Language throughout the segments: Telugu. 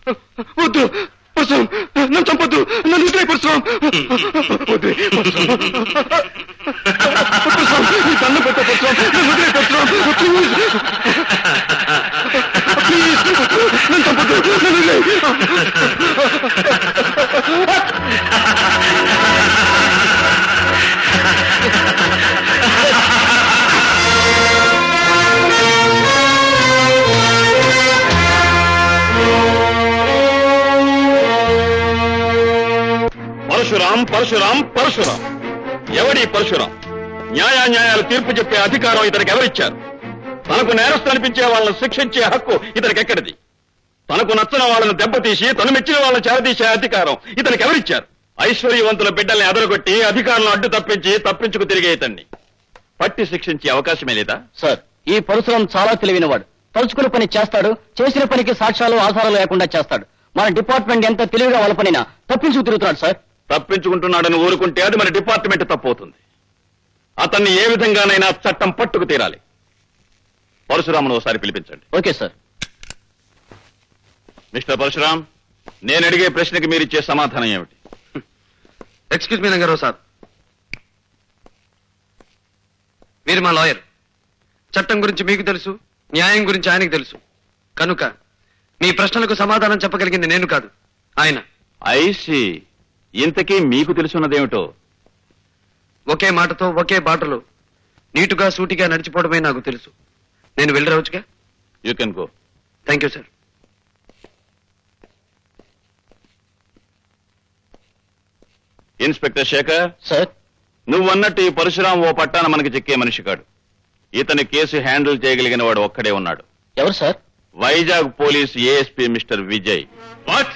వద్దు పరశురాం, నన్ను చంపొద్దు, నన్ను వదిలే పరశురాం, వదిలే పరశురాం, పరశురాం, నీ దండం పెట్ట పరశురాం, నన్ను వదిలే పరశురాం, ప్లీజ్, నన్ను చంపొద్దు, నన్ను వదిలే. పరశురాం పరశురాం పరశురాం, ఎవడి పరశురాం? న్యాయాలు తీర్పు చెప్పే అధికారం ఇతనికి ఎవరిచ్చారు? తనకు నేరస్తు అనిపించే వాళ్ళని శిక్షించే హక్కు ఇతనికి ఎక్కడిది? తనకు నచ్చిన వాళ్ళని దెబ్బతీసి తను మెచ్చిన వాళ్ళని చేరదీసే అధికారం ఇతనికి ఎవరిచ్చారు? ఐశ్వర్యవంతుల బిడ్డల్ని అదరగొట్టి అధికారులను అడ్డు తప్పించుకు తిరిగే ఇతన్ని పట్టి శిక్షించే అవకాశమే లేదా? సార్, ఈ పరశురాం చాలా తెలివినవాడు. తలుచుకున్న పని చేస్తాడు, చేసిన పనికి సాక్ష్యాలు ఆధారాలు లేకుండా చేస్తాడు. మన డిపార్ట్మెంట్ ఎంత తెలివిగా వాళ్ళ పనినా తప్పించుకు తిరుగుతున్నాడు సార్. తప్పించుకుంటున్నాడని ఊరుకుంటే అది మన డిపార్ట్మెంట్ తప్పు అవుతుంది. అతన్ని ఏ విధంగానైనా చట్టం పట్టుకు తీరాలి. పరశురామును ఒకసారి పిలిపించండి. Okay sir. మిస్టర్ పరశురాం, నేను అడిగే ప్రశ్నకి మీరిచ్చే సమాధానం ఏమిటి? ఎక్స్క్యూజ్ మీ రంగారావు సార్, మీరు మా లాయర్. చట్టం గురించి మీకు తెలుసు, న్యాయం గురించి ఆయనకు తెలుసు. కనుక మీ ప్రశ్నలకు సమాధానం చెప్పగలిగింది నేను కాదు, ఆయన. ఐసి, ఇంతకీ మీకు తెలుసున్నదేమిటో? ఒకే మాటతో ఒకే బాటలో నీటుగా సూటిగా నడిచిపోవడమే నాకు తెలుసు. నేను వెళ్ళరావచ్చుగా? You can go. Thank you sir. Inspector Shekhar sir, నువ్వన్నట్టు ఈ పరశురాం ఓ పట్టాన మనకి చిక్కే మనిషి కాడు. ఇతని కేసు హ్యాండిల్ చేయగలిగిన వాడు ఒక్కడే ఉన్నాడు. ఎవరు sir? Vizag police ASP mister Vijay. What?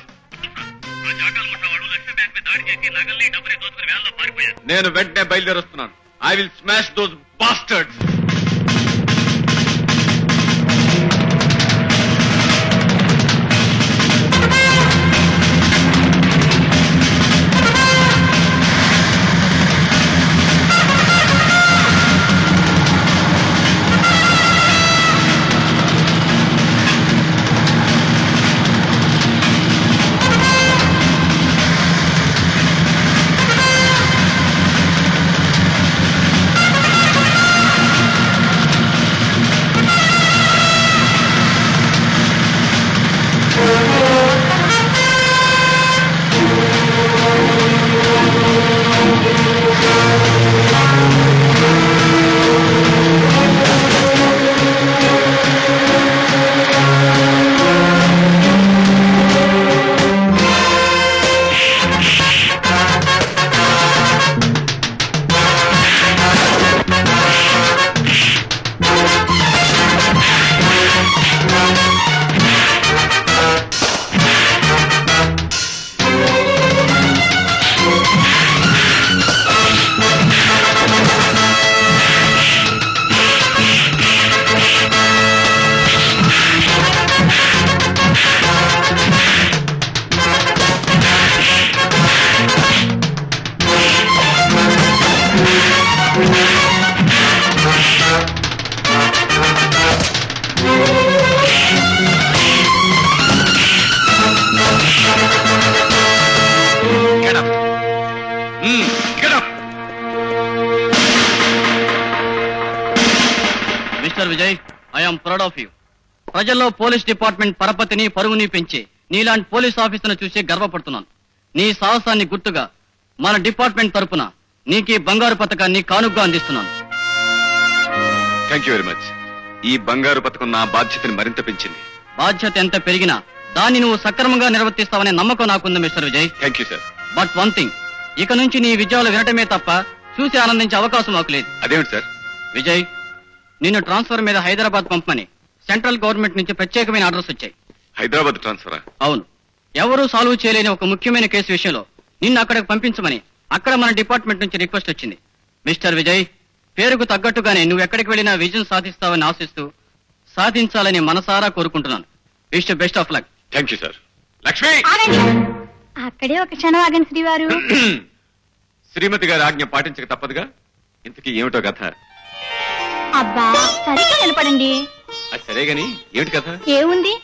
నేను వెంటనే బయలుదేరొస్తున్నాను. I will smash those bastards. Mister Vijay, I'm proud of you. ప్రజల్లో పోలీస్ డిపార్ట్మెంట్ పరపతిని పరువుని పెంచి నీలాంటి పోలీస్ ఆఫీసర్ను చూసి గర్వపడుతున్నాను. నీ సాహసాన్ని గుర్తుగా మన డిపార్ట్మెంట్ తరపున నీకు బంగారు పతకాన్ని కానుగ్గా అందిస్తున్నాను. Thank you very much. ఈ బంగారు పతకం నా బాధ్యతని మరింత పెంచింది. బాధ్యత ఎంత పెరిగినా దాన్ని నువ్వు సక్రమంగా నిర్వర్తిస్తావనే నమ్మకం నాకుంది mister Vijay. Thank you sir. But one thing, ఇక నుంచి నీ విజయాలు వినటమే తప్ప చూసి ఆనందించే అవకాశం మాకు లేదు. అదేమిటి సార్? విజయ్, నిన్ను ట్రాన్స్ఫర్ మీద హైదరాబాద్ పంపమని సెంట్రల్ గవర్నమెంట్ నుంచి ప్రత్యేకమైన ఆర్డర్స్ వచ్చాయి. హైదరాబాద్ ట్రాన్స్ఫరా? అవును. ఎవరూ సాల్వ్ చేయలేని ఒక ముఖ్యమైన కేసు విషయంలో నిన్ను అక్కడికి పంపించమని అక్కడ మన డిపార్ట్మెంట్ నుంచి రిక్వెస్ట్ వచ్చింది. మిస్టర్ విజయ్, పేరుకు తగ్గట్టుగానే నువ్వు ఎక్కడికి వెళ్ళినా విజయం సాధిస్తావని ఆశిస్తూ సాధించాలని మనసారా కోరుకుంటున్నాను. Wish best of luck. Thank you sir. Lakshmi, అక్కడే ఒక క్షణం ఆగండి శ్రీవారు. శ్రీమతి గారి ఆజ్ఞ పాటించక తప్పదుగా. ఇంతకీ ఏమిటో కథ? అబ్బా, సరిగ్గా నిలబడండి. అది సరే గాని ఏమిటి కథ? ఏముంది,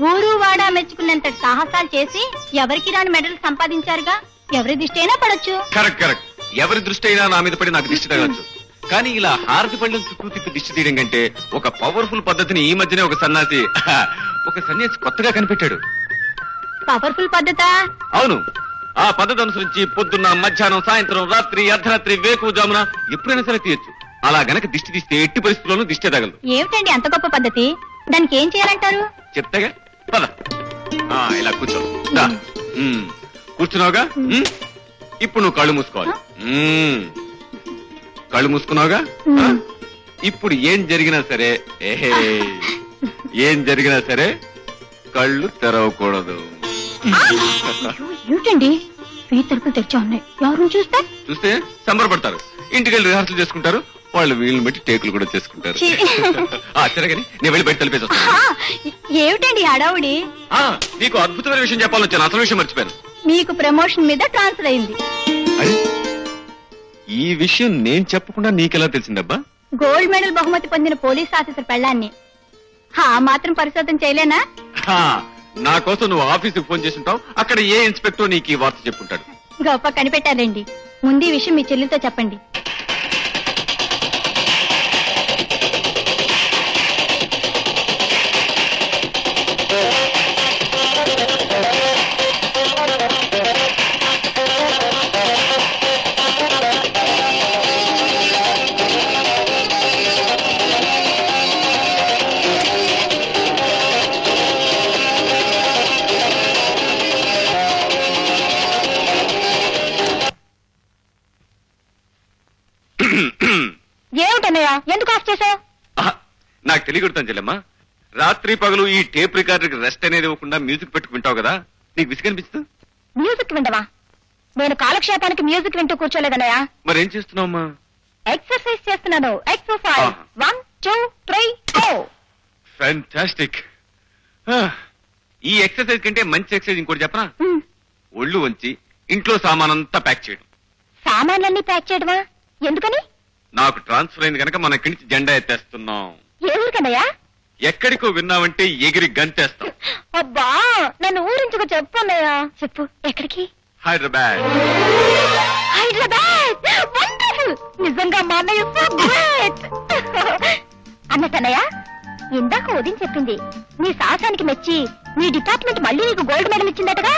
ఊరు వాడ మెచ్చుకున్నంత సాహసాలు చేసి ఎవరికి రాని మెడల్ సంపాదించారుగా. ఎవరి దృష్టి అయినా పడొచ్చు. Correct correct. ఎవరి దృష్టి అయినా నా మీద పడి నాకు దిష్టి తగలచ్చు. కానీ ఇలా హారతి పళ్ళం చుట్టూ తిప్పి దిష్టి తీయడం కంటే ఒక పవర్ఫుల్ పద్ధతిని ఈ మధ్యనే ఒక సన్యాసి కొత్తగా కనిపెట్టాడు. పవర్ఫుల్ పద్ధత? అవును. ఆ పద్ధతి అనుసరించి పొద్దున్న, మధ్యాహ్నం, సాయంత్రం, రాత్రి, అర్ధరాత్రి, వేకువజామున ఎప్పుడైనా సరే తీయచ్చు. అలా గనక దిష్టి తీస్తే ఎట్టి పరిస్థితుల్లోనూ దిష్టి తగలదు. ఏమిటండి అంత గొప్ప పద్ధతి? దానికి ఏం చేయాలంటారు? చెప్తాగా, పద. ఇలా కూర్చో. దా. కూర్చున్నావుగా, ఇప్పుడు నువ్వు కళ్ళు మూసుకోవాలి. కళ్ళు మూసుకున్నావుగా, ఇప్పుడు ఏం జరిగినా సరే కళ్ళు తెరవకూడదు. ఏమిటండి తలుపులు తెచ్చా ఉన్నాయి, ఎవరు చూస్తే సంబరపడతారు. ఇంటికెళ్ళి రిహార్సల్ చేసుకుంటారు. వాళ్ళు వీళ్ళని బట్టి టేకులు కూడా చేసుకుంటారు. సరేగాని నేను వెళ్ళి బయట తలిపేసి వస్తాను. ఏమిటండి హడావుడి? నీకు అద్భుతమైన విషయం చెప్పాలొచ్చాను. అసలు విషయం మర్చిపోయాను. మీకు ప్రమోషన్ మీద ట్రాన్స్ఫర్ అయింది. ఈ విషయం నేను చెప్పకుండా నీకెలా తెలిసిందబ్బా? గోల్డ్ మెడల్ బహుమతి పొందిన పోలీస్ ఆఫీసర్ పెళ్ళాన్ని మాత్రం పరిశోధన చేయలేనా? నా కోసం నువ్వు ఆఫీసుకు ఫోన్ చేస్తుంటావు. అక్కడ ఏ ఇన్స్పెక్టర్ నీకు ఈ వార్త చెప్పుంటాడు. గొప్ప కనిపెట్టారండి. ముందు ఈ విషయం మీ చెల్లితో చెప్పండి. ఏమిటన్నయ్యా, ఎందుకు ఆఫ్ చేసావు? నాకు తెలియకూడతాను చెల్లెమ్మా. రాత్రి పగలు ఈ టేప్ రికార్డర్ రెస్ట్ అనేది ఇవ్వకుండా మ్యూజిక్ పెట్టుకుంటావు కదా, నీకు విసుగనిపిస్తుంది? మ్యూజిక్ వింటవా? నేను కాలక్షేపానికి మ్యూజిక్ వింటూ కూర్చోలేదన్నయ్యా. మరేం చేస్తున్నావమ్మా? ఎక్సర్సైజ్ చేస్తున్నాను. ఎక్సర్సైజ్ 1 2 3 4. ఫ్యాంటాస్టిక్. ఈ ఎక్సర్సైజ్ కంటే మంచి ఎక్సర్సైజ్ ఇంకోటి చెప్పనా? ఒళ్ళు వంచి ఇంట్లో సామానంతా ప్యాక్ చేయడం. సామాన్లన్నీ ప్యాక్ చేయడమా? ఎందుకని? నాకు ట్రాన్స్ఫర్ అయింది కనుక మన ఇక్కడి నుంచి జెండా ఎత్తేస్తున్నాం. ఏ ఊరికన్నయ్యా? ఎక్కడికో విన్నావంటే ఎగిరి గంతేస్తాం. అబ్బా, నన్ను ఊరించుకు చెప్పు అన్నయ్యా. చెప్పు. ఎక్కడికి? హైదరాబాద్. హైదరాబాద్ వండర్ఫుల్. నిజంగా మా అన్నయ్య సో గ్రేట్. అన్నయ్య, ఇందాక ఉదయం చెప్పింది నీ సాహసానికి మెచ్చి నీ డిపార్ట్మెంట్ మళ్ళీ నీకు గోల్డ్ మెడల్ ఇచ్చిందటగా?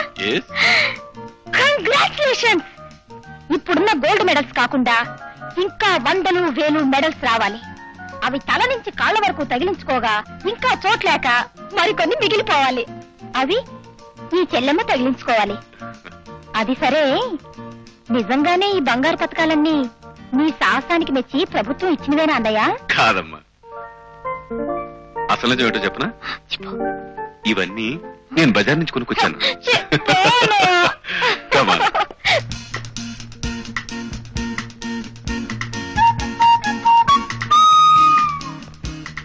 కంగ్రాచులేషన్స్. ఇప్పుడున్న గోల్డ్ మెడల్స్ కాకుండా ఇంకా 100 1000 మెడల్స్ రావాలి. అవి తల నుంచి కాళ్ళ వరకు తగిలించుకోగా ఇంకా చోట్లేక మరికొన్ని మిగిలిపోవాలి. అవి ఈ చెల్లెమ్మ తగిలించుకోవాలి. అది సరే, నిజంగానే ఈ బంగారు పథకాలన్నీ నీ సాహసానికి మెచ్చి ప్రభుత్వం ఇచ్చినవేనా అన్నయ్య? కాదమ్మా, అసలు ఏమిటో చెప్పనా? ఇవన్నీ నేను బజార్ నుంచి కొనుక్కొచ్చాను.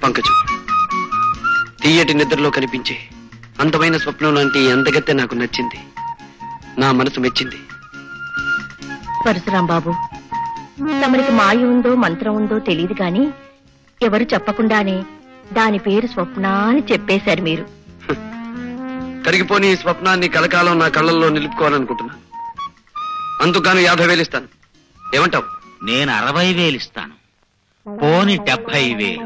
పంకజం, తీయటి నిద్రలో కనిపించే అందమైన స్వప్నం లాంటి అందగత్తె నాకు నచ్చింది. నా మనసు మెచ్చింది. పరశురాం బాబు, తమరికి మాయ ఉందో మంత్రం ఉందో తెలియదు గాని ఎవరు చెప్పకుండానే దాని పేరు స్వప్న అని చెప్పేశారు మీరు. కరిగిపోని ఈ స్వప్నాన్ని కలకాలం నా కళ్ళల్లో నిలుపుకోవాలనుకుంటున్నాను. అందుకని 50,000 ఇస్తాను. ఏమంటావు? నేను 60,000 ఇస్తాను. పోని 70,000,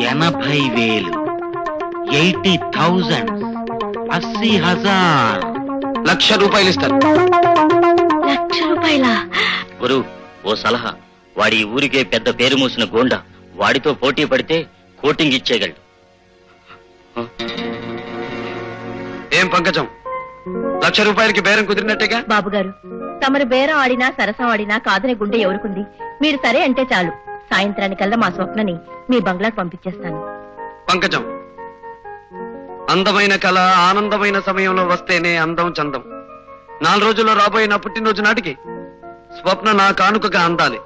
80,000, 80,000, 80,000. ₹1,00,000 ఇస్తాను. ₹1,00,000? గురు, ఓ సలహా. వాడి ఊరికే పెద్ద పేరు మూసిన గోండా. వాడితో పోటీ పడితే కోటింగ్ ఇచ్చేయగలడు. ఏం పంకజం, ₹1,00,000 బేరం కుదిరినట్టేగా? బాబు గారు, తమరు బేరం ఆడినా సరసం ఆడినా కాదనే గుండె ఎవరుకుంది? మీరు సరే అంటే చాలు. సాయంత్రానికల్లా మా స్వప్నని మీ బంగ్లాకు పంపించేస్తాను. పంకజం, అందమైన కళ ఆనందమైన సమయంలో వస్తేనే అందం చందం. 4 రోజుల్లో రాబోయే నా పుట్టినరోజు నాటికి స్వప్న నా కానుకగా అందాలి.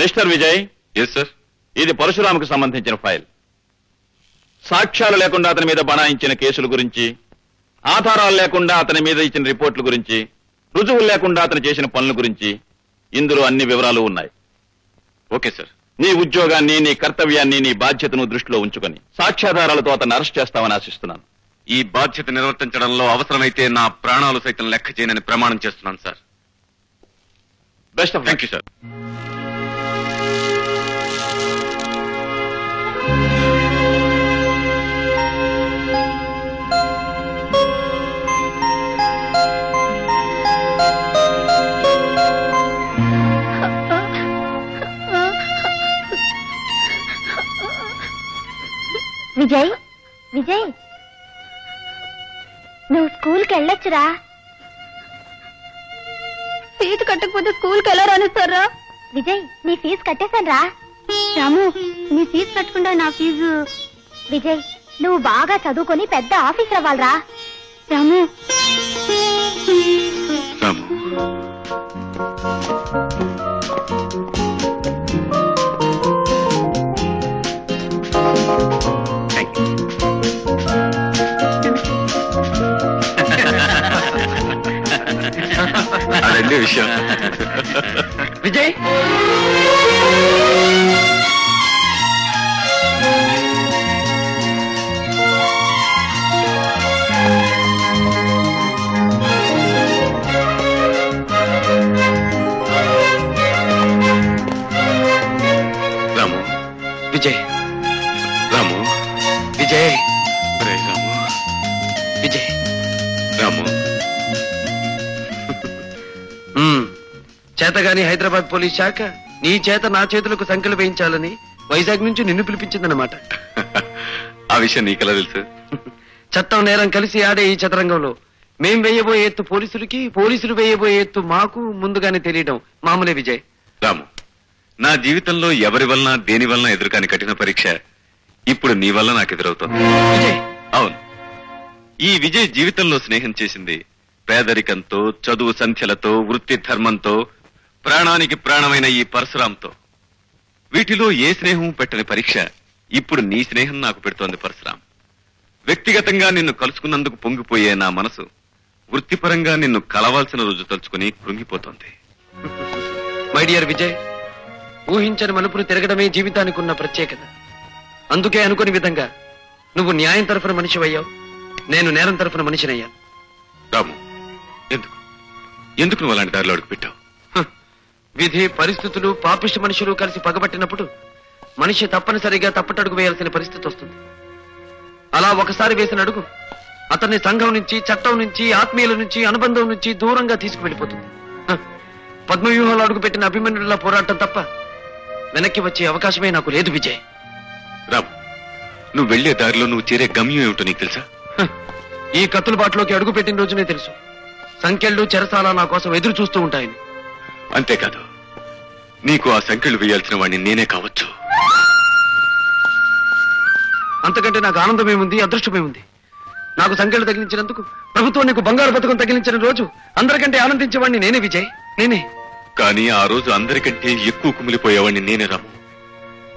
మిస్టర్ విజయ్. Yes sir. ఇది పరశురాముకు సంబంధించిన ఫైల్. సాక్ష్యాలు లేకుండా అతని మీద బనాయించిన కేసుల గురించి, ఆధారాలు లేకుండా అతని మీద ఇచ్చిన రిపోర్ట్ల గురించి, రుజువులు లేకుండా అతను చేసిన పనుల గురించి ఇందులో అన్ని వివరాలు ఉన్నాయి. Okay sir. నీ ఉద్యోగాన్ని, నీ కర్తవ్యాన్ని, నీ బాధ్యతను దృష్టిలో ఉంచుకొని సాక్ష్యాధారాలతో అతన్ని అరెస్ట్ చేస్తామని ఆశిస్తున్నాను. ఈ బాధ్యత నిర్వర్తించడంలో అవసరమైతే నా ప్రాణాలు సైతం లెక్క చేయనని ప్రమాణం చేస్తున్నాను sir. Best of thank you sir. Vijay, Vijay, నువ్వు స్కూల్కి వెళ్ళొచ్చురా. ఫీజు కట్టకపోతే స్కూల్కి ఎలా రానిస్తారా? విజయ్, నీ ఫీజు కట్టేశాను రా. రాము, నీ ఫీజు కట్టకుండా నా ఫీజు. విజయ్, నువ్వు బాగా చదువుకొని పెద్ద ఆఫీసర్ అవ్వాలరా. రాము, రాము, అదే విషయం. విజయ్, రాము, విజయ్, రాము, విజయ్, ఒరే రాము, విజయ్. రాము, చేతగాని హైదరాబాద్ పోలీస్ శాఖ నీ చేత నా చేతులకు సంఖ్యలు వేయించాలని వైజాగ్ నుంచి నిన్ను పిలిపించిందన్నమాట. ఆ విషయం నీకెలా తెలుసు? చట్టం నేరం కలిసి ఆడే ఈ చదరంగంలో మేం వేయబోయే ఎత్తు పోలీసులకి, పోలీసులు వేయబోయే ఎత్తు మాకు ముందుగానే తెలియడం మామూలే విజయ్. రాము, నా జీవితంలో ఎవరి వలన దేని వలన ఎదురుకాని కఠిన పరీక్ష ఇప్పుడు నీ వల్ల నాకు ఎదురవుతోంది. విజయ్, అవును, ఈ విజయ్ జీవితంలో స్నేహం చేసింది పేదరికంతో, చదువు సంఖ్యలతో, వృత్తి ధర్మంతో, ప్రాణానికి ప్రాణమైన ఈ పరశురాంతో. వీటిలో ఏ స్నేహం పెట్టని పరీక్ష ఇప్పుడు నీ స్నేహం నాకు పెడుతోంది పరశురాం. వ్యక్తిగతంగా నిన్ను కలుసుకున్నందుకు పొంగిపోయే నా మనసు వృత్తిపరంగా నిన్ను కలవాల్సిన రోజు తలుచుకుని కృంగిపోతోంది. మై డియర్ విజయ్, ఊహించని మలుపులు తిరగడమే జీవితానికి ఉన్న ప్రత్యేకత. అందుకే అనుకుని విధంగా నువ్వు న్యాయం తరఫున మనిషివయ్యావు, నేను నేరం తరఫున మనిషినయ్యాను. రాము, ఎందుకు ఎందుకు నువ్వు అలాంటి దారిలో అడుగు పెట్టావు? విధి, పరిస్థితులు, పాపిష్టి మనుషులు కలిసి పగబట్టినప్పుడు మనిషి తప్పనిసరిగా తప్పటడుగు వేయాల్సిన పరిస్థితి వస్తుంది. అలా ఒకసారి వేసిన అడుగు అతన్ని సంఘం నుంచి, చట్టం నుంచి, ఆత్మీయుల నుంచి, అనుబంధం నుంచి దూరంగా తీసుకువెళ్ళిపోతుంది. పద్మవ్యూహంలో అడుగు పెట్టిన అభిమన్యుడిలా పోరాటం తప్ప వెనక్కి వచ్చే అవకాశమే నాకు లేదు విజయ్. రాము, నువ్వు వెళ్లే దారిలో నువ్వు చేరే గమ్యం ఏమిటో నీకు తెలుసా? ఈ కత్తుల బాటలోకి అడుగు పెట్టిన రోజునే తెలుసు సంఖ్యలు, చెరసాల నా కోసం ఎదురు చూస్తూ ఉంటాయని. అంతేకాదు, నీకు ఆ సంఖ్యలు వేయాల్సిన వాడిని నేనే కావచ్చు. అంతకంటే నాకు ఆనందమేముంది, అదృష్టమేముంది? నాకు సంఖ్యలు తగిలించినందుకు ప్రభుత్వం నీకు బంగారు పథకం తగిలించిన రోజు అందరికంటే ఆనందించేవాడిని నేనే విజయ్, నేనే. కానీ ఆ రోజు అందరికంటే ఎక్కువ కుమిలిపోయేవాడిని నేనే రాము.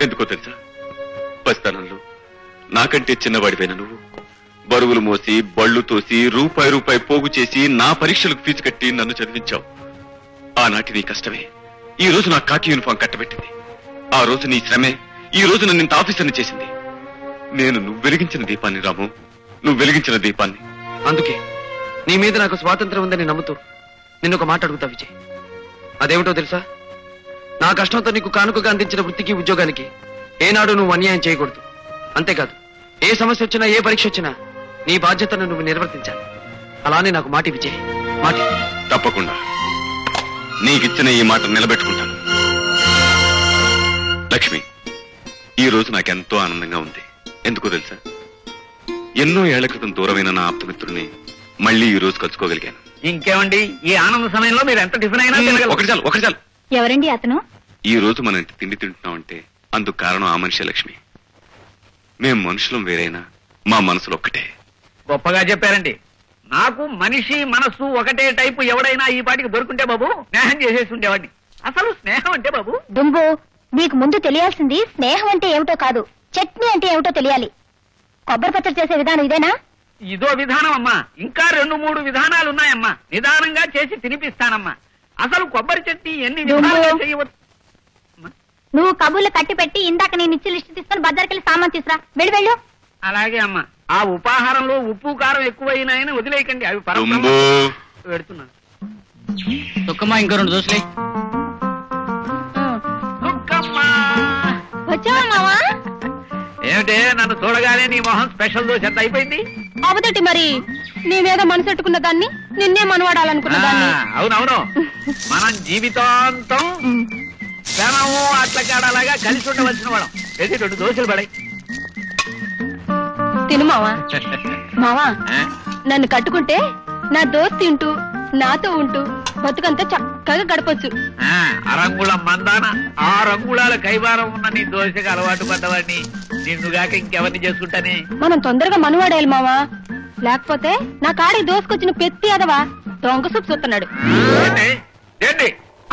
ఎందుకో తెలుసా? పసితనంలో నాకంటే చిన్నవాడిపోయిన నువ్వు బరువులు మోసి, బళ్ళు తోసి, రూపాయి రూపాయి పోగు చేసి నా పరీక్షలకు ఫీజు కట్టి నన్ను చదివించావు. ఆనాటి నీ కష్టమే ఈ రోజు నా కాకి యూనిఫామ్ కట్టబెట్టింది. ఆ రోజు నీ శ్రమే ఈ రోజు నన్ను ఇంత ఆఫీసర్ని చేసింది. నేను నువ్వు వెలిగించిన దీపాన్ని రాము, నువ్వు వెలిగించిన దీపాన్ని. అందుకే నీ మీద నాకు స్వాతంత్రం ఉందని నమ్ముతూ నిన్నొక మాట అడుగుతా విజయ్. అదేమిటో తెలుసా? నా కష్టంతో నీకు కానుకగా అందించిన వృత్తికి, ఉద్యోగానికి ఏనాడు నువ్వు అన్యాయం చేయకూడదు. అంతేకాదు, ఏ సమస్య వచ్చినా, ఏ పరీక్ష వచ్చినా నీ బాధ్యతను నువ్వు నిర్వర్తించాలి. అలానే నాకు మాటి విజయ్, మాటి. తప్పకుండా నీకిచ్చిన ఈ మాట నిలబెట్టుకుంటాను. లక్ష్మి, ఈ రోజు నాకెంతో ఆనందంగా ఉంది. ఎందుకో తెలుసా? ఎన్నో ఏళ్ల క్రితం దూరమైన నా ఆప్తమిత్రుడిని మళ్ళీ ఈ రోజు కలుసుకోగలిగాను. ఇంకేమండి, ఈ ఆనంద సమయంలో మీరు ఎంత టిఫిన్ అయినా ఒకటి చాలు, ఒకటి చాలు. ఎవరండి అతను? ఈ రోజు మన ఇంటి తిండి తింటున్నామంటే అందుకు కారణం ఆ మనిషి లక్ష్మి. మేం మనుషులం వేరైనా మా మనసులు ఒక్కటే. గొప్పగా చెప్పారండి. నాకు మనిషి మనస్సు ఒకటే టైపు ఎవడైనా ఈ పాటికి దొరుకుంటే బాబు స్నేహం చేసేసి ఉండేవాడిని. అసలు స్నేహం అంటే బాబు దుంబు, నీకు ముందు తెలియాల్సింది స్నేహం అంటే ఏమిటో కాదు, చట్నీ అంటే ఏమిటో తెలియాలి. కొబ్బరి పచ్చడి చేసే విధానం ఇదేనా? ఇదో విధానం అమ్మా, ఇంకా 2-3 విధానాలు ఉన్నాయమ్మా. నిదానంగా చేసి తినిపిస్తానమ్మా. అసలు కొబ్బరి చట్నీ ఎన్ని విధాలుగా చేయవచ్చు? నువ్వు కబుర్లు కట్టి పెట్టి ఇందాక నేను ఇచ్చి లిస్ట్ తీసుకొని బజార్కెళ్ళి సామాన్ తీసురా. వెళ్ళు. అలాగే అమ్మా. ఆ ఉపాహారంలో ఉప్పు కారం ఎక్కువైనాయని వదిలేయకండి. అవి తుంబు. పెడుతున్నాను. దుఃఖమా ఇంకో 2 దోశలే. వచ్చావా మావా? ఏమిటే నన్ను చూడగానే నీ మొహం స్పెషల్ దోశ ఎంత అయిపోయింది? అవదటి మరి నీ మీద మనసెట్టుకున్న దాన్ని నిన్నే మనవాడాలనుకున్న దాన్ని. అవునవును. మనం జీవితాంతం ధనము అట్లకాడలాగా కలిసి ఉండవలసిన వాళ్ళం. ఏది 2 దోశలు పడాయి. తిను మావా. మావా నన్ను కట్టుకుంటే నా దోస్త్ తింటూ నాతో ఉంటూ బతుకంతా చక్కగా గడపొచ్చు. అరంగుళం మందాన 6 అంగుళాల కైవారం ఉన్న నీ దోశకు అలవాటు పడ్డవాడిని నిన్నుగాక ఇంకెవరిని చేసుకుంటానే. మనం తొందరగా మనవాడేయాలి మావా. లేకపోతే నా కాడికి దోసుకొచ్చిన పెత్తి అదవా దొంగ సూపు చూస్తున్నాడు. ఏంటి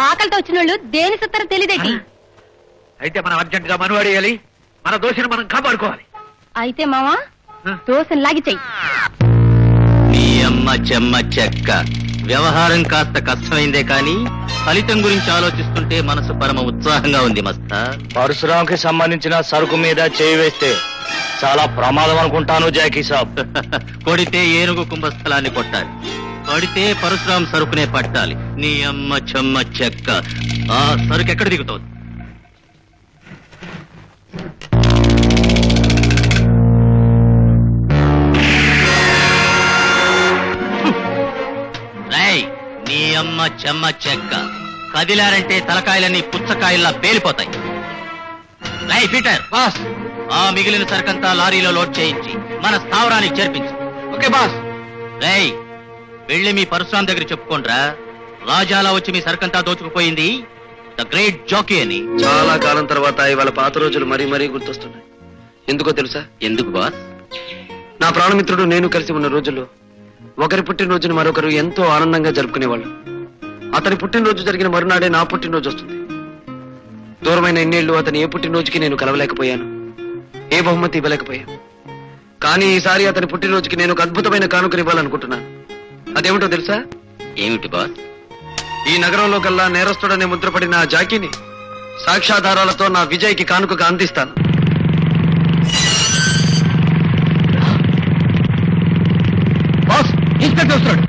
ఆకలితో వచ్చిన వాళ్ళు దేని సుత్తరో తెలియదేటి. అయితే మనం అర్జెంట్ గా మనవాడేయాలి. మన దోశను మనం కాపాడుకోవాలి. అయితే మావా దోశను లాగి చెయ్యి. నీ అమ్మ చెమ్మ చెక్క. వ్యవహారం కాస్త కష్టమైందే కానీ ఫలితం గురించి ఆలోచిస్తుంటే మనసు పరమ ఉత్సాహంగా ఉంది మస్తా. పరశురాంకి సంబంధించిన సరుకు మీద చేయి వేస్తే చాలా ప్రమాదం అనుకుంటాను జాకీ సాబ్. కొడితే ఏనుగు కుంభస్థలాన్ని కొట్టాలి, కొడితే పరశురాం సరుకునే పట్టాలి. నీ అమ్మ చెమ్మ చెక్క. ఆ సరుకు ఎక్కడ దిగుతోంది? నీ అమ్మ చెమ్మ చెక్క. కదిలారంటే తలకాయలన్నీ పుచ్చకాయల్లా పేలిపోతాయి. రై పీటర్ బాస్, ఆ మిగిలిన సరుకంతా లారీలో లోడ్ చేయించి మన స్థావరానికి చేర్పించు. Okay boss. రై వెళ్ళి మీ పరశురాం దగ్గర చెప్పుకోండ్రా. రాజాలా వచ్చి మీ సరుకంతా దోచుకుపోయింది ద గ్రేట్ జాకీ అని. చాలా కాలం తర్వాత ఇవాళ పాత రోజులు మరీ మరీ గుర్తొస్తున్నాయి. ఎందుకో తెలుసా? ఎందుకు బాస్? నా ప్రాణమిత్రుడు నేను కలిసి ఉన్న రోజుల్లో ఒకరి పుట్టినరోజును మరొకరు ఎంతో ఆనందంగా జరుపుకునేవాళ్ళు. అతని పుట్టినరోజు జరిగిన మరునాడే నా పుట్టినరోజు వస్తుంది. దూరమైన ఎన్నేళ్లు అతని ఏ పుట్టినరోజుకి నేను కలవలేకపోయాను, ఏ బహుమతి ఇవ్వలేకపోయాను. కానీ ఈసారి అతని పుట్టినరోజుకి నేను ఒక అద్భుతమైన కానుకనివ్వాలనుకుంటున్నాను. అదేమిటో తెలుసా? ఏమిటి బాస్? ఈ నగరంలో కల్లా నేరస్తుడనే ముద్రపడిన ఆ జాకీని సాక్ష్యాధారాలతో నా విజయ్కి కానుకగా అందిస్తాను. బాస్ ఇన్స్పెక్టర్ వస్తున్నాడు.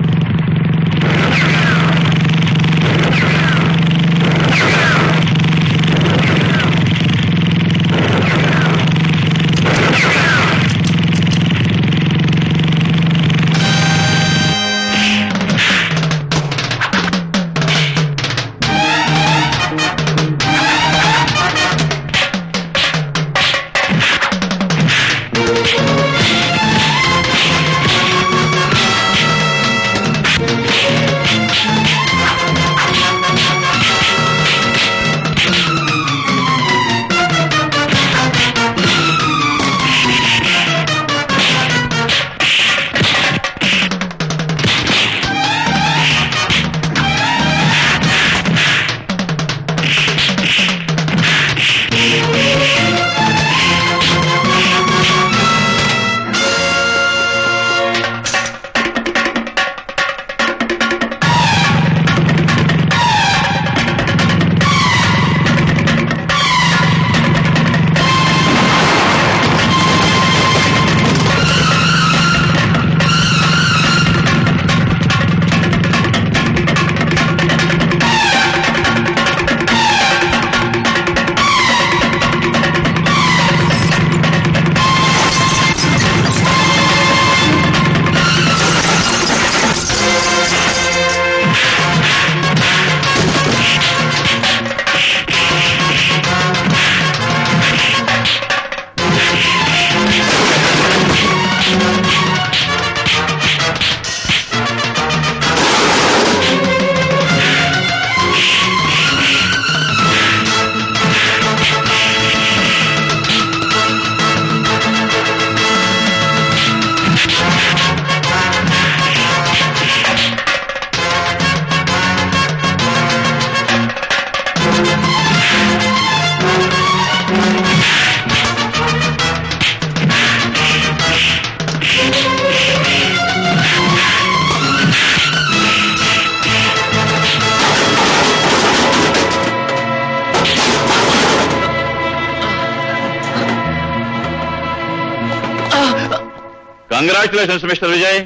Congratulations mister Vijay.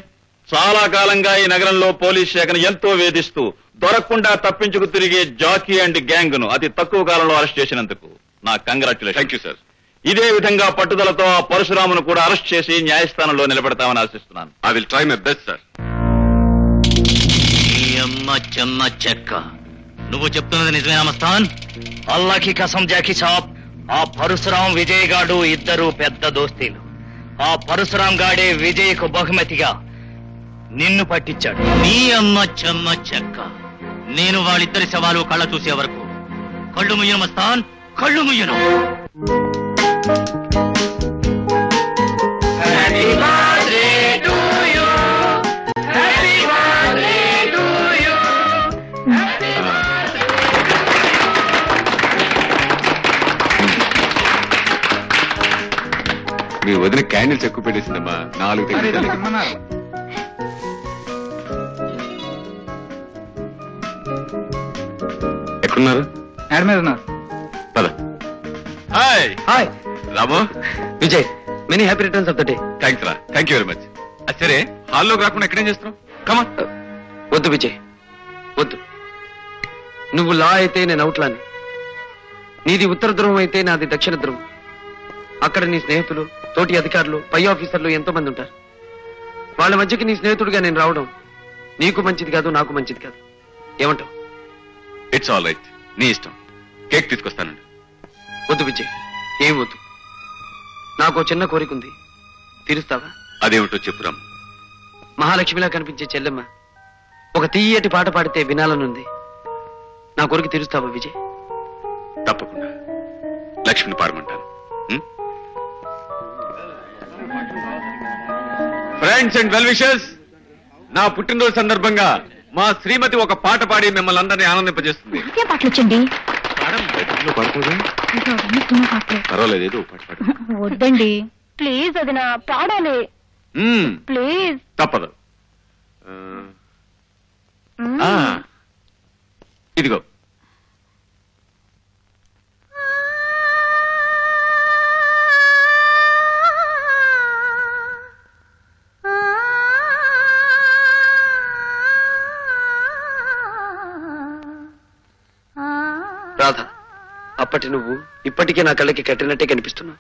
చాలా కాలంగా ఈ నగరంలో పోలీస్ శాఖను ఎంతో వేధిస్తూ దొరకకుండా తప్పించుకు తిరిగే జాకీ అండ్ గ్యాంగ్ ను అతి తక్కువ కాలంలో అరెస్ట్ చేసినందుకు నా కంగ్రాచులేషన్. Thank you sir. ఇదే విధంగా పట్టుదలతో ఆ పరశురామును కూడా అరెస్ట్ చేసి న్యాయస్థానంలో నిలబెడతామని ఆశిస్తున్నాను. I will try my best sir. నీ అమ్మ చెమ్మ చెక్క, నువ్వు చెప్తున్నది నిజమేనా మస్తాన్? అల్లాకి కసం జాకీ సాబ్, ఆ పరశురాం విజయ్ గాడు ఇద్దరు పెద్ద దోస్తీలు. ఆ పరశురాం గాడే విజయ్కు బహుమతిగా నిన్ను పట్టించాడు. నీ అమ్మ చెమ్మ చెక్క, నేను వాళ్ళిద్దరి శవాలు కళ్ళ చూసే వరకు కళ్ళు ముయ్యను మస్తాన్, కళ్ళు ముయ్యను. మీ వదిన క్యాండిల్స్ ఎక్కువ పెట్టేసిందమ్మా. 4 ఎక్కడున్నారు? మేడ మీద ఉన్నారు. పద. Hi hi Ramu. Vijay, many happy returns of the day. Thanks రా. Thank you very much. సరే, హాల్లోకి రాకుండా ఎక్కడేం చేస్తున్నావు? కమా. వద్దు విజయ్, వద్దు. నువ్వు లా అయితే నేను అవుట్లాని, నీది ఉత్తర ధ్రువం అయితే నాది దక్షిణ ధ్రువం. అక్కడ నీ స్నేహితులు, తోటి అధికారులు, పై ఆఫీసర్లు ఎంతో మంది ఉంటారు. వాళ్ళ మధ్యకి నీ స్నేహితుడిగా నేను రావడం నీకు మంచిది కాదు, నాకు మంచిది కాదు. ఏమంటావు? It's all right. నీ ఇష్టం. కేక్ తీసుకొస్తానండి. వద్దు విజయ్, ఏం వద్దు. నాకు చిన్న కోరిక ఉంది, తీరుస్తావా? అదేమిటో చెప్పు రాము. మహాలక్ష్మిలా కనిపించే చెల్లెమ్మ ఒక తీయటి పాట పాడితే వినాలనుంది. నా కోరిక తీరుస్తావా విజయ్? తప్పకుండా లక్ష్మిని పాడమంటాను. ఫ్రెండ్స్ అండ్ వెల్ విషర్స్, నా పుట్టినరోజు సందర్భంగా మా శ్రీమతి ఒక పాట పాడి మిమ్మల్ని అందరినీ ఆనందింపజేస్తుంది. పాటలు వచ్చండి. పర్వాలేదు, ఏదో పాట పాడు. వద్దండి ప్లీజ్, అది నా పాడాలి ప్లీజ్. తప్పదు. ఇదిగో. రాధ, అప్పటి నువ్వు ఇప్పటికే నా కళ్ళకి కట్టినట్టే కనిపిస్తున్నావు.